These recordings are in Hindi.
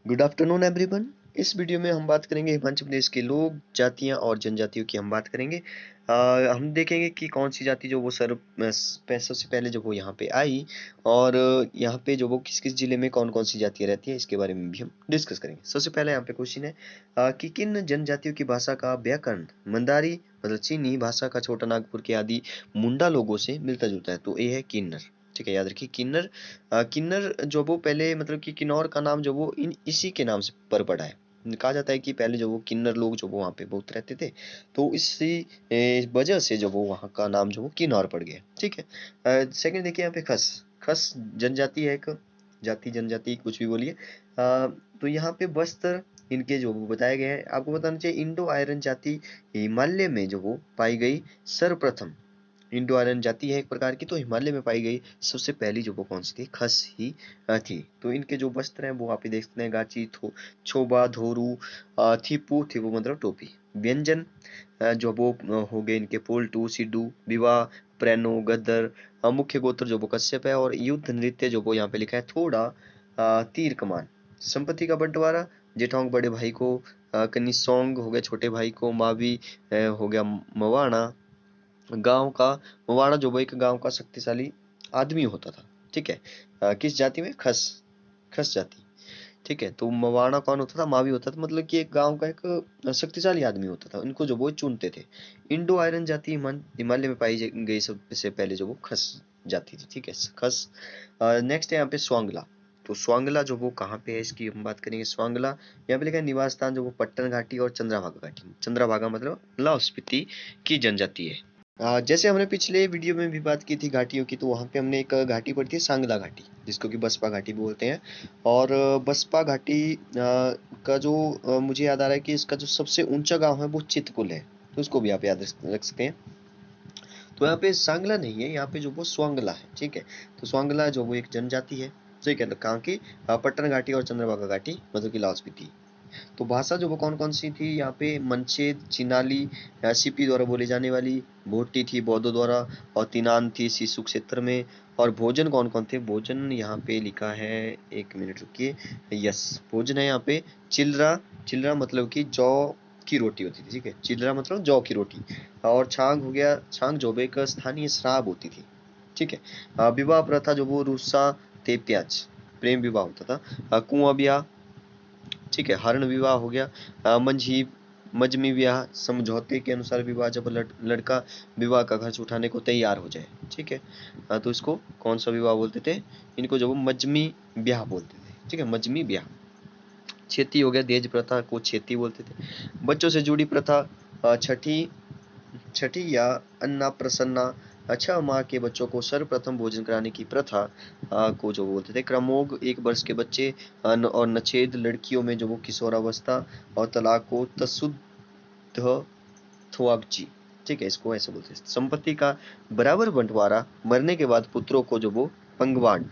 Good afternoon everyone. इस वीडियो में हम बात करेंगे हिमाचल प्रदेश के लोग जातियां और जनजातियों की हम बात करेंगे। हम देखेंगे कि कौन सी जाति जो वो सर्व पैसों से पहले जो वो यहाँ पे आई, और यहाँ पे जो वो किस किस जिले में कौन कौन सी जातियां रहती है इसके बारे में भी हम डिस्कस करेंगे। सबसे पहले यहाँ पे क्वेश्चन है कि किन जनजातियों की भाषा का व्याकरण मंदारी मतलब चीनी भाषा का छोटा नागपुर के आदि मुंडा लोगों से मिलता जुलता है। तो ये है किन्नर। ठीक है, याद रखिए किन्नर। किन्नर जो वो पहले मतलब कि किन्नौर का नाम जो वो इसी के नाम से पर पड़ा है। कहा जाता है कि पहले जो वो किन्नर लोग जो वो वहाँ पे बहुत रहते थे, तो इसी वजह से जो वो वहाँ का नाम जो वो किन्नौर पड़ गया। ठीक है। सेकंड देखिए यहाँ पे खस। खस जनजाति है, एक जाति जनजाति कुछ भी बोलिए। तो यहाँ पे वस्त्र इनके जो वो बताए गए हैं। आपको बताना चाहिए इंडो आयरन जाति हिमालय में जो वो पाई गई सर्वप्रथम। इंडो आर्यन जाति है एक प्रकार की, तो हिमालय में पाई गई सबसे पहली जो वो कौन सी थी, खस ही थी। तो इनके जो वस्त्र हैं वो आप देख सकते हैं, गाची छोबा धोरू थीपू थी वो मतलब टोपी। व्यंजन जो वो हो गए इनके पोल्टू सिड्डू विवाह प्रेनो गद्दर। मुख्य गोत्र जो वो कश्यप है, और युद्ध नृत्य जो वो यहाँ पे लिखा है थोड़ा तीर कमान। संपत्ति का बंटवारा जेठोंग बड़े भाई को, कनिसोंग हो गया छोटे भाई को, मावी हो गया मवाना गांव का। मवाना जो वो एक गांव का शक्तिशाली आदमी होता था। ठीक है। किस जाति में, खस खस जाति। ठीक है, तो मवाना कौन होता था, मावी होता था, मतलब कि एक गांव का एक शक्तिशाली आदमी होता था। इनको जो वो चुनते थे। इंडो आयरन जाति हिमालय में पाई गई सबसे पहले जो वो खस जाति थी। ठीक है, खस। नेक्स्ट है यहाँ पे स्वांगला। तो स्वांगला जो वो कहाँ पे है इसकी हम बात करेंगे। स्वांगला यहाँ पे लिखा है निवास स्थान जो वो पट्टन घाटी और चंद्रभागा घाटी। चंद्रभागा मतलब लाहौल स्पीति की जनजाति है। जैसे हमने पिछले वीडियो में भी बात की थी घाटियों की, तो वहाँ पे हमने एक घाटी पड़ी थी सांगला घाटी, जिसको कि बसपा घाटी बोलते हैं। और बसपा घाटी का जो मुझे याद आ रहा है कि इसका जो सबसे ऊंचा गांव है वो चितकुल है, तो उसको भी आप याद रख सकते हैं। तो यहाँ पे सांगला नहीं है, यहाँ पे जो वो स्वांगला है। ठीक है, तो स्वांगला जो वो एक जनजाति है। ठीक है, तो कहाँ की, पट्टन घाटी और चंद्रभागा घाटी मतलब कि लाहौल स्पीति। तो भाषा जो वो कौन कौन सी थी यहाँ पे, मनचेद चिनाली सीपी द्वारा बोली जाने वाली, भोटी थी बौद्धों द्वारा, और तिनान थी सिसु क्षेत्र में। और भोजन कौन कौन थे, भोजन यहाँ पे लिखा है, एक मिनट रुकिए। यस, भोजन है यहाँ पे चिलरा। चिलरा मतलब कि जौ की रोटी होती थी। ठीक है, चिलरा मतलब जौ की रोटी। और छांग हो गया, छांग जो एक स्थानीय शराब होती थी। ठीक है। विवाह प्रथा जो वो रूसा थे प्याज, प्रेम विवाह होता था। कुआं ब्याह। ठीक है, हरण विवाह हो गया। मंझी मजमी विवाह समझौते के अनुसार विवाह, जब लड़का विवाह का खर्च उठाने को तैयार हो जाए। ठीक है। तो इसको कौन सा विवाह बोलते थे, इनको जो मजमी ब्याह बोलते थे। ठीक है, मजमी ब्याह। छेती हो गया, दहेज प्रथा को छेती बोलते थे। बच्चों से जुड़ी प्रथा छठी छठी या अन्ना प्रसन्ना, 6 माह के बच्चों को सर्वप्रथम भोजन कराने की प्रथा को जो बोलते थे क्रमोग। 1 वर्ष के बच्चे और नछेद लड़कियों में जो वो किशोरावस्था, और तलाक को तसुद्ध थोआबची। ठीक है, इसको ऐसे बोलते हैं। संपत्ति का बराबर बंटवारा, मरने के बाद पुत्रों को जो वो पंगवांड।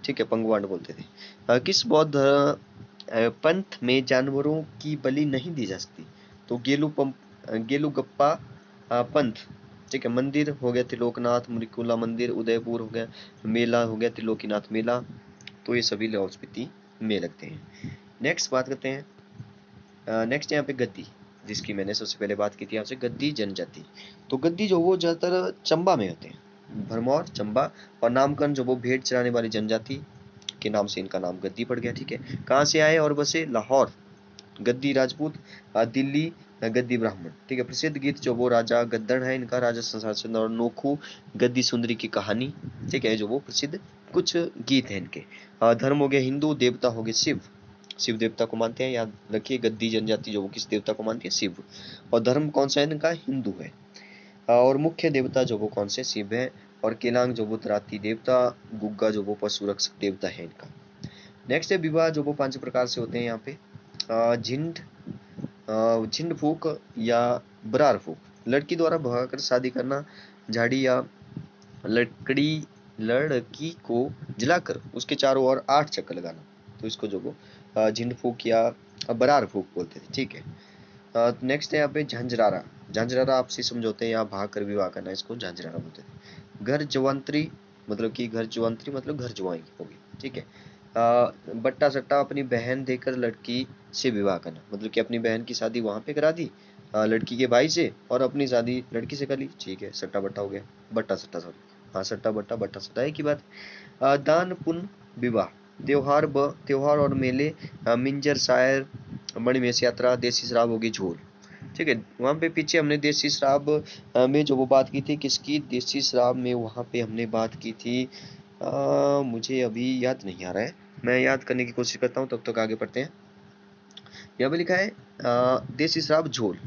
ठीक है, पंगवांड बोलते थे। किस बौद्ध पंथ में जानवरों की बलि नहीं दी जा सकती, तो गेलुगप्पा पंथ। ठीक है, मंदिर हो गया त्रिलोकनाथ मुरिकुला मंदिर, उदयपुर हो गया मेला, हो गया त्रिलोकीनाथ मेला। तो ये सभी लाहौल स्पीति में लगते हैं। नेक्स्ट बात करते हैं। नेक्स्ट यहाँ पे गद्दी, जिसकी मैंने सबसे पहले बात की थी आपसे, गद्दी जनजाति। तो गद्दी जो वो ज्यादातर चंबा में होते हैं, भरमौर चंबा। और नामकरण जो वो भेड़ चराने वाली जनजाति के नाम से इनका नाम गद्दी पड़ गया। ठीक है, कहाँ से आए और बसे, लाहौर गद्दी राजपूत, दिल्ली गद्दी ब्राह्मण। ठीक है, प्रसिद्ध गीत जो वो राजा गद्दड़ है इनका, राजा संसार चंद्र और नोखू गद्दी सुंदरी की कहानी। ठीक है, जो वो प्रसिद्ध कुछ गीत हैं इनके। धर्म हो गया हिंदू, देवता हो गए शिव, शिव देवता को मानते हैं। याद रखिए गद्दी जनजाति जो वो किस देवता को मानती है, शिव। और धर्म कौन सा है इनका, हिंदू है। और मुख्य देवता जो वो कौन से, शिव है। और केलांग जो वो तराती देवता, गुग्गा जो वो पशु रक्षक देवता है इनका। नेक्स्ट है विवाह जो वो 5 प्रकार से होते हैं यहाँ पे। झिंड झिंड फूक या बरार फूक, लड़की द्वारा भगाकर शादी करना। झाड़ी या लकड़ी लड़की को जलाकर उसके चारों ओर 8 चक्कर लगाना, तो इसको जो वो झिंड फूक या बरार फूक बोलते थे। ठीक है। नेक्स्ट है यहाँ पे झांझरारा। झांझरारा आपसी समझौते या भाग कर विवाह करना, इसको झांझरारा बोलते थे। घर जवंतरी मतलब कि घर जुआंतरी मतलब घर जुआई होगी। ठीक है। बट्टा सट्टा अपनी बहन देकर लड़की से विवाह करना, मतलब कि अपनी बहन की शादी वहां पे करा दी लड़की के भाई से, और अपनी शादी लड़की से कर ली। ठीक है, सट्टा बट्टा हो गया, बट्टा सट्टा सॉरी, हाँ सट्टा बट्टा बट्टा सट्टा एक ही बात। दान पुण्य विवाह, त्योहार और मेले, मिंजर शायर, मणिमेश यात्रा, देसी शराब होगी झोल। ठीक है, वहां पे पीछे हमने देसी शराब में जो वो बात की थी, किसकी देसी शराब में वहां पे हमने बात की थी, मुझे अभी याद नहीं आ रहा है, मैं याद करने की कोशिश करता हूँ, तब तक आगे पढ़ते हैं। यहाँ पे लिखा है देसी शराब झोल।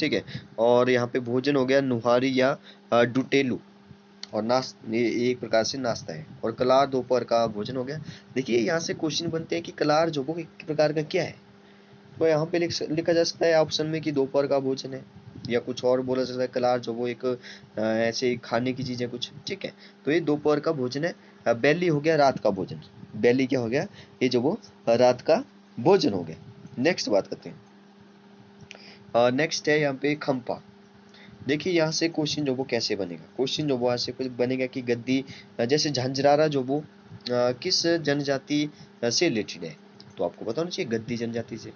ठीक है, और यहाँ पे भोजन हो गया नुहारी या डुटेलू, और ये एक प्रकार से नाश्ता है। और कलार दोपहर का भोजन हो गया। देखिए यहाँ से क्वेश्चन बनते हैं कि कलार जो वो एक प्रकार का क्या है, तो यहाँ पे लिखा जा सकता है ऑप्शन में कि दोपहर का भोजन है, या कुछ और बोला जा सकता है कलार जो वो एक ऐसे खाने की चीज है कुछ। ठीक है, तो ये दोपहर का भोजन है। बैली हो गया रात का भोजन, बैली क्या हो गया, ये जो वो रात का भोजन हो गया। नेक्स्ट बात करते हैं, नेक्स्ट है यहाँ पे खम्पा। देखिए यहाँ से क्वेश्चन जो वो कैसे बनेगा, क्वेश्चन जो वो यहाँ से कुछ बनेगा कि गद्दी जैसे झंझरारा जो वो किस जनजाति से रिलेटेड है, तो आपको पता होना चाहिए गद्दी जनजाति से।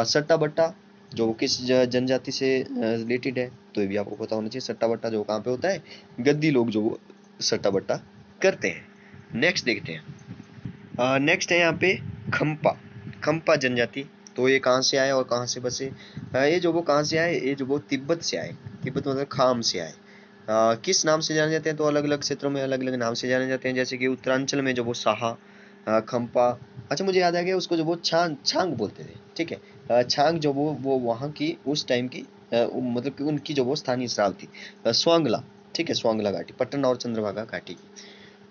सट्टा बट्टा जो वो किस जनजाति से रिलेटेड है, तो ये भी आपको पता होना चाहिए। सट्टा बट्टा जो कहाँ पे होता है, गद्दी लोग जो वो सट्टा बट्टा करते हैं। नेक्स्ट देखते हैं, नेक्स्ट है यहाँ पे खम्पा, खम्पा जनजाति। तो ये कहाँ से आए और कहाँ से बसे, ये जो वो कहाँ से आए, ये जो वो तिब्बत से आए, तिब्बत मतलब खाम से आए। किस नाम से जाने जाते हैं, तो अलग अलग क्षेत्रों में अलग अलग नाम से जाने जाते हैं, जैसे कि उत्तरांचल में जो वो साहा, खम्पा। अच्छा मुझे याद आ गया, उसको जो वो छांग छांग बोलते थे। ठीक है, छांग जो वो वहाँ की उस टाइम की मतलब कि उनकी जो वो स्थानीय शराब थी, स्वांगला। ठीक है, स्वांगला घाटी, पटन और चंद्रभागा घाटी की।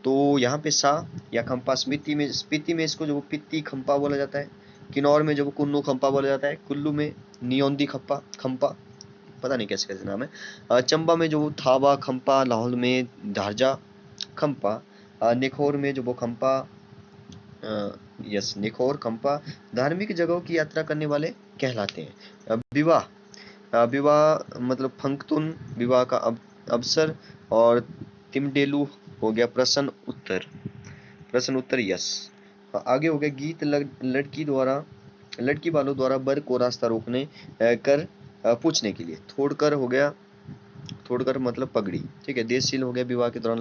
तो यहाँ पे सा या खंपा, स्पीति में इसको जो वो पित्ती खंपा बोला जाता है, किन्नौर में जो वो कुन्नू खंपा बोला जाता है, कुल्लू में नियोंदी खंपा खंपा, पता नहीं कैसे कैसे नाम है, चंबा में जो वो थावा खंपा, लाहौल में धारजा खंपा, निखोर में जो वो खंपा, यस निखोर खंपा धार्मिक जगहों की यात्रा करने वाले कहलाते हैं। विवाह, विवाह मतलब फंक्तुन विवाह का अवसर, और तिमडेलू हो गया प्रश्न उत्तर, प्रश्न उत्तर यस। आगे हो गया गीत लड़की वालों द्वारा बर को रास्ता रोकने कर पूछने के लिए। थोड़कर हो गया, थोड़कर मतलब पगड़ी। ठीक है, देशशील हो गया विवाह के दौरान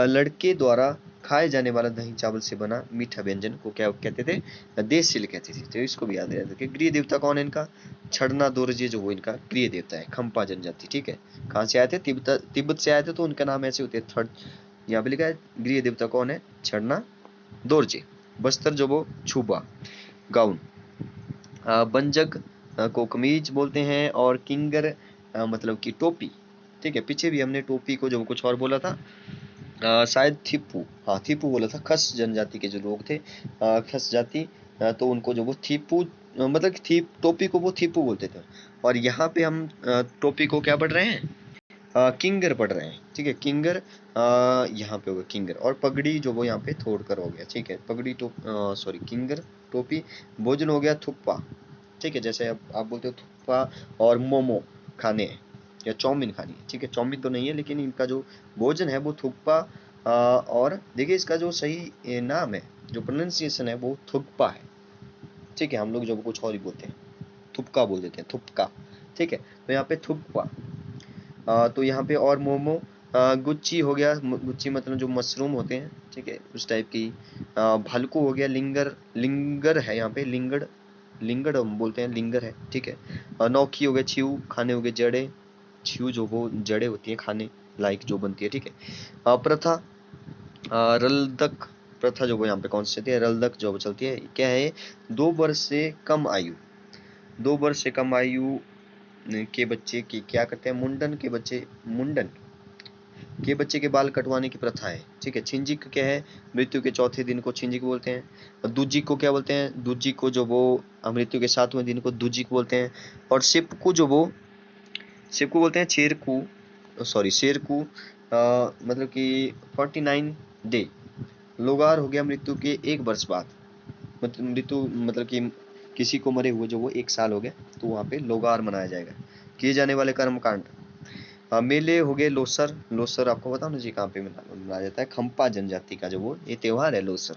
लड़के द्वारा खाए जाने वाला दही चावल से बना मीठा व्यंजन को क्या कहते थे, देशशील कहते थे। तो इसको भी याद रखिए। गृह देवता कौन है इनका, छड़ना दोरजे जो वो इनका गृह देवता है, खंपा जनजाति। ठीक है, कहाँ से आए थे, तिब्बत से आए थे, तो उनका नाम ऐसे होते हैं। थर्ड यहाँ पे लिखा है गृह देवता कौन है, छड़ना दोरजे। बस्तर जो वो छुबा गाउन, बंजक को कमीज बोलते हैं, और किंगर मतलब कि टोपी। ठीक है, पीछे भी हमने टोपी को जो कुछ और बोला था, शायद थिप्पू, हाँ थिप्पू बोला था। खस जनजाति के जो लोग थे, खस जाति, तो उनको जो वो थिप्पू मतलब टोपी को वो थिप्पू बोलते थे। और यहाँ पे हम टोपी को क्या पढ़ रहे हैं, किंगर पढ़ रहे हैं। ठीक है, किंगर यहाँ पे होगा किंगर, और पगड़ी जो वो यहाँ पे थोड़कर हो गया। ठीक है, पगड़ी सॉरी किंगर टोपी। भोजन हो गया थुप्पा। ठीक है, जैसे आप बोलते हो थुप्पा और मोमो खाने हैं, या चाउमीन खानी है। ठीक है, चाउमीन तो नहीं है, लेकिन इनका जो भोजन है वो थुप्पा, और देखिए इसका जो सही नाम है, जो प्रोनाउंसिएशन है वो थुप्पा है। ठीक है, हम लोग जो कुछ और ही बोलते हैं, थुपका बोल देते हैं, थुपका। ठीक है, तो यहाँ पे थुप्पा। तो यहाँ पे और मोमो, गुच्ची हो गया, गुच्ची मतलब जो मशरूम होते हैं। ठीक है, उस टाइप की। भालकू हो गया, लिंगर, लिंगर है यहाँ पे, लिंगड़, लिंगड़ हम बोलते हैं, लिंगर है। ठीक है, नौखी हो गया, छिऊ खाने हो गए, जड़े, छिऊ जो वो जड़े होती है खाने लाइक जो बनती है। ठीक है, प्रथा, रलदक प्रथा जो वो यहाँ पे कौन सी चलती है, रलदक जो चलती है, क्या है, 2 वर्ष से कम आयु, 2 वर्ष से कम आयु के बच्चे की क्या करते हैं, मुंडन के बच्चे के बाल कटवाने की प्रथा है। ठीक है, छिंजिक क्या है, मृत्यु के चौथे दिन को छिंजिक बोलते हैं। और दूजिक को क्या बोलते हैं, दूजिक को जो वो मृत्यु के 7वें दिन को दूजिक बोलते हैं। और सिपकू जो वो सिपकू बोलते हैं, शेरकू सॉरी शेरकू मतलब कि 49 डे। लोगार हो गया मृत्यु के 1 वर्ष बाद, मतलब मृत्यु मतलब कि किसी को मरे हुए जो वो 1 साल हो गया, तो वहाँ पे लोगार मनाया जाएगा। किए जाने वाले कर्म कांड, मेले हो गए लोसर, लोसर आपको पता होना चाहिए कहाँ पे मनाया जाता है, खंपा जनजाति का जो वो ये त्योहार है लोसर।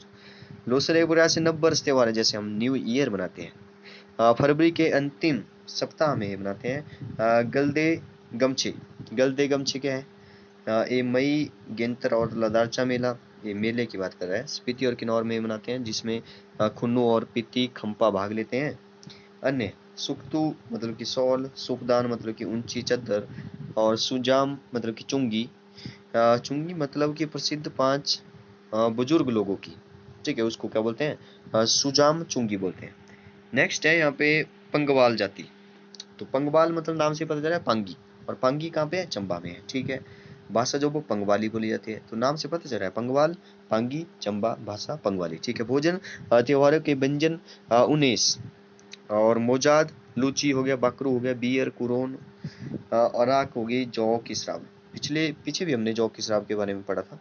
लोसर एक प्रकार से नव वर्ष त्योहार है, जैसे हम न्यू ईयर मनाते हैं। फरवरी के अंतिम सप्ताह में मनाते हैं। गलदे गमछे, गलदे गमछे क्या है? ये मई गेंतर और लदारचा मेला, ये मेले की बात कर रहा है, स्पीति और किन्नौर में मनाते हैं, जिसमें खुन्नु और पीती खंपा भाग लेते हैं। अन्य सुक्तु मतलब कि सॉल, सुखदान मतलब कि ऊंची चद्दर, और सुजाम मतलब कि चुंगी। चुंगी मतलब कि प्रसिद्ध 5 बुजुर्ग लोगों की, ठीक है, उसको क्या बोलते हैं? सुजाम चुंगी बोलते हैं। नेक्स्ट है यहाँ पे पंगवाल जाति। तो पंगवाल मतलब नाम से पता चल रहा है पांगी, और पांगी कहाँ पे है? चंबा में है, ठीक है। भाषा जो वो पंगवाली बोली जाती है, तो नाम से पता चल रहा है पंगवाल, पांगी, चंबा, भाषा पंगवाली, ठीक है। भोजन त्योहारों के व्यंजन 19 और मोजाद, लूची हो गया, बकरू हो गया, बियर, कुरोन, अराक हो गई, जौ की शराब। पीछे भी हमने जौ की शराब के बारे में पढ़ा था,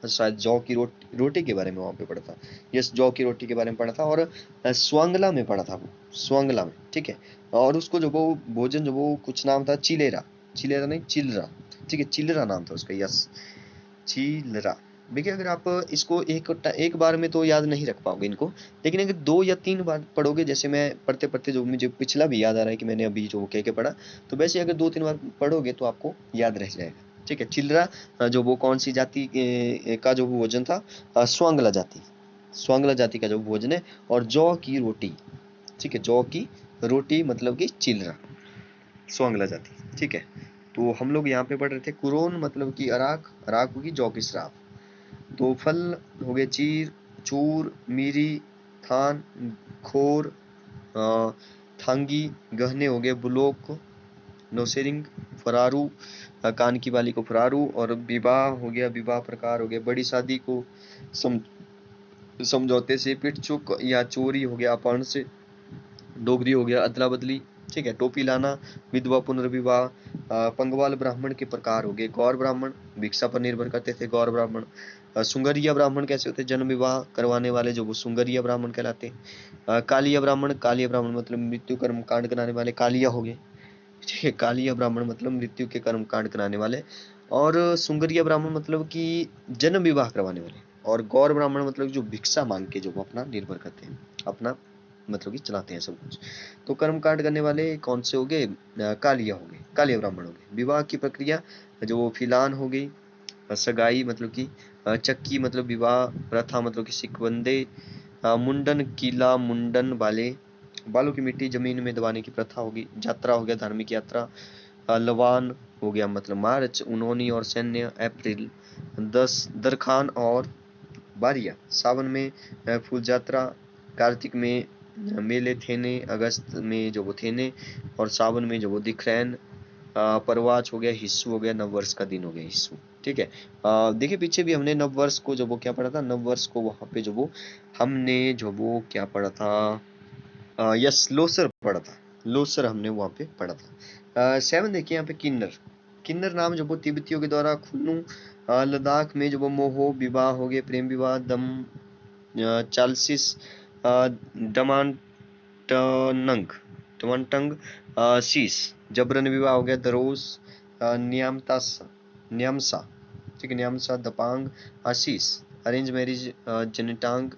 शायद जौ की रोटी के बारे में वहां पे पढ़ा था। यस, जौ की रोटी के बारे में पढ़ा था, और स्वांगला में पढ़ा था वो, स्वांगला में, ठीक है। और उसको जो वो भोजन जो वो कुछ नाम था, चिलेरा, चिलेरा नहीं चिलरा, ठीक है, चिलरा नाम था उसका, यस, चिलरा। देखिए, अगर आप इसको एक बार में तो याद नहीं रख पाओगे इनको, लेकिन अगर 2 या 3 बार पढ़ोगे, जैसे मैं पढ़ते पढ़ते जो मुझे पिछला भी याद आ रहा है कि मैंने अभी जो कह के पढ़ा, तो वैसे अगर 2-3 बार पढ़ोगे तो आपको याद रह जाएगा, ठीक है। चिलरा जो वो कौन सी जाति का जो भोजन था? स्वांगला जाति, स्वांगला जाति का जो भोजन है। और जौ की रोटी, ठीक है, जौ की रोटी मतलब कि चिलरा, स्वांगला जाति, ठीक है। तो हम लोग यहाँ पे पढ़ रहे थे कुरोन मतलब कि अराक, अराक होगी जौ की शराब। तो फल हो गए चीर, चूर, मीरी, थान, खोर, अ, थांगी। गहने हो गए बुलोक, नौसेरिंग, फरारू, कान की बाली को फरारू। और विवाह हो गया, विवाह प्रकार हो गया, बड़ी शादी को सम, समझौते से, पिट चुक या चोरी हो गया, अपहरण से, डोगरी हो गया अदला बदली, ठीक है, टोपी लाना, विधवा पुनर्विवाह। पंगवाल ब्राह्मण के प्रकार हो गए, गौर ब्राह्मण, भिक्षा पर निर्भर करते थे गौर ब्राह्मण। सुंगरिया ब्राह्मण कैसे होते? जन्म विवाह करवाने वाले जो वो सुंगरिया ब्राह्मण कहलाते। कालिया ब्राह्मण, कालिया ब्राह्मण मतलब मृत्यु कर्म कांड कराने वाले कालिया हो गए, ठीक है, कालिया ब्राह्मण मतलब मृत्यु के कर्म कांड कराने वाले। और सुंगरिया ब्राह्मण मतलब कि जन्म विवाह करवाने वाले। और गौर ब्राह्मण मतलब जो भिक्षा मांग के जो वो अपना निर्भर करते हैं, अपना मतलब कि चलाते हैं सब कुछ। तो कर्म कांड करने वाले कौन से हो गए? कालिया हो गए, कालिया ब्राह्मण हो गए। विवाह की प्रक्रिया जो फिलान हो गई, सगाई मतलब कि चक्की मतलब विवाह, प्रथा मतलब कि सिकबंदे, मुंडन कीला, मुंडन वाले, बालों की मिट्टी जमीन में दबाने की प्रथा होगी। यात्रा हो गया धार्मिक यात्रा। लवान हो गया मतलब मार्च, उन्होंने और सैन्य अप्रैल। 10 दरखान और बारिया, सावन में फूल यात्रा, कार्तिक में मेले थेने, अगस्त में जो वो थेने, और सावन में जो वो दिखरैन। परवाच हो गया, हिस्सू हो गया, नववर्ष का दिन हो गया हिस्सू, ठीक है। देखिए पीछे भी हमने नववर्ष को जो वो क्या पढ़ा था, नववर्ष को वहां पे जो वो हमने जो वो क्या पढ़ा था, यस, लोसर पढ़ा था, लोसर हमने वहां पे पढ़ा था। 7 देखिए यहाँ पे किन्नर, किन्नर नाम जो वो तिब्बतियों के द्वारा खुन्नु, लद्दाख में जो वो मोहो विवाह हो गए, प्रेम विवाह, दम चालसिस, डमांटनंग, डमांटंग, शीस, जबरन विवाह हो गया, दरोस, न्यामतास, न्यामसा, ठीक है, न्यामसा, दपांग, आशीष, अरेंज मैरिज, जनिटांग,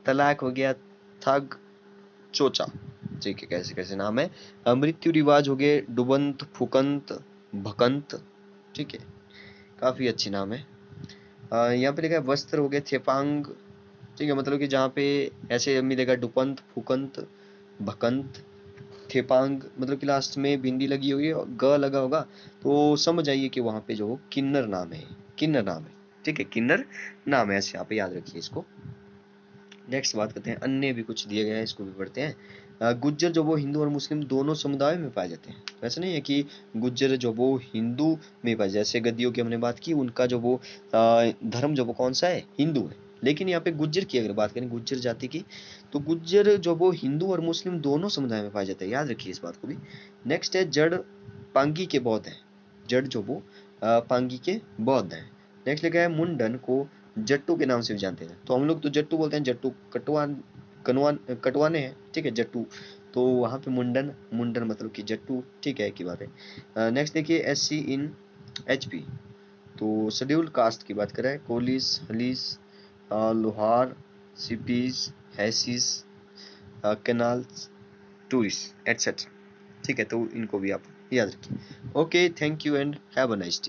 तलाक हो गया, थग, चोचा, ठीक है, कैसे कैसे नाम है। मृत्यु रिवाज हो गए, डुबंत, फुकंत, भकंत, ठीक है, काफी अच्छी नाम है। यहाँ पे लिखा है वस्त्र हो गए थेपांग, ठीक है, मतलब कि जहाँ पे ऐसे मिलेगा डुपंत, फुकंत, भकंत, थेपांग, मतलब कि लास्ट में बिंदी लगी हुई है और ग लगा होगा, तो समझ जाइए कि वहां पे जो किन्नर नाम है, किन्नर नाम है, ठीक है, किन्नर नाम है, ऐसे यहाँ पे याद रखिए इसको। नेक्स्ट बात करते हैं, अन्य भी कुछ दिए गए हैं, इसको भी पढ़ते हैं। गुज्जर जो वो हिंदू और मुस्लिम दोनों समुदायों में पाए जाते हैं। वैसे नहीं है कि गुज्जर जो वो हिंदू में पाए, जैसे गद्दियों की हमने बात की, उनका जो वो धर्म जो वो कौन सा है? हिंदू है। लेकिन यहाँ पे गुज्जर की अगर बात करें, गुज्जर जाति की, तो गुज्जर जो वो हिंदू और मुस्लिम दोनों समुदाय में पाए जाते हैं, याद रखिए इस बात को भी। नेक्स्ट है जड़ पांगी के बौद्ध हैं, जड़ जो वो पांगी के बौद्ध हैं। नेक्स्ट लिखा है मुंडन को जट्टू के नाम से भी जानते हैं, तो हम लोग तो जट्टू बोलते हैं, जट्टू कटवाने हैं, ठीक है, जट्टू। तो वहां पे मुंडन, मुंडन मतलब कि जट्टू, ठीक है, एक ही बात है। नेक्स्ट देखिए SC इन HP, तो शेड्यूल्ड कास्ट की बात करें, कोलिस, हलीस, लोहार, सिपीज, हैसिस, कैनाल्स, टूरिस्ट एटसेट्रा। ठीक है, तो इनको भी आप याद रखिए। Okay, thank you and have a nice day.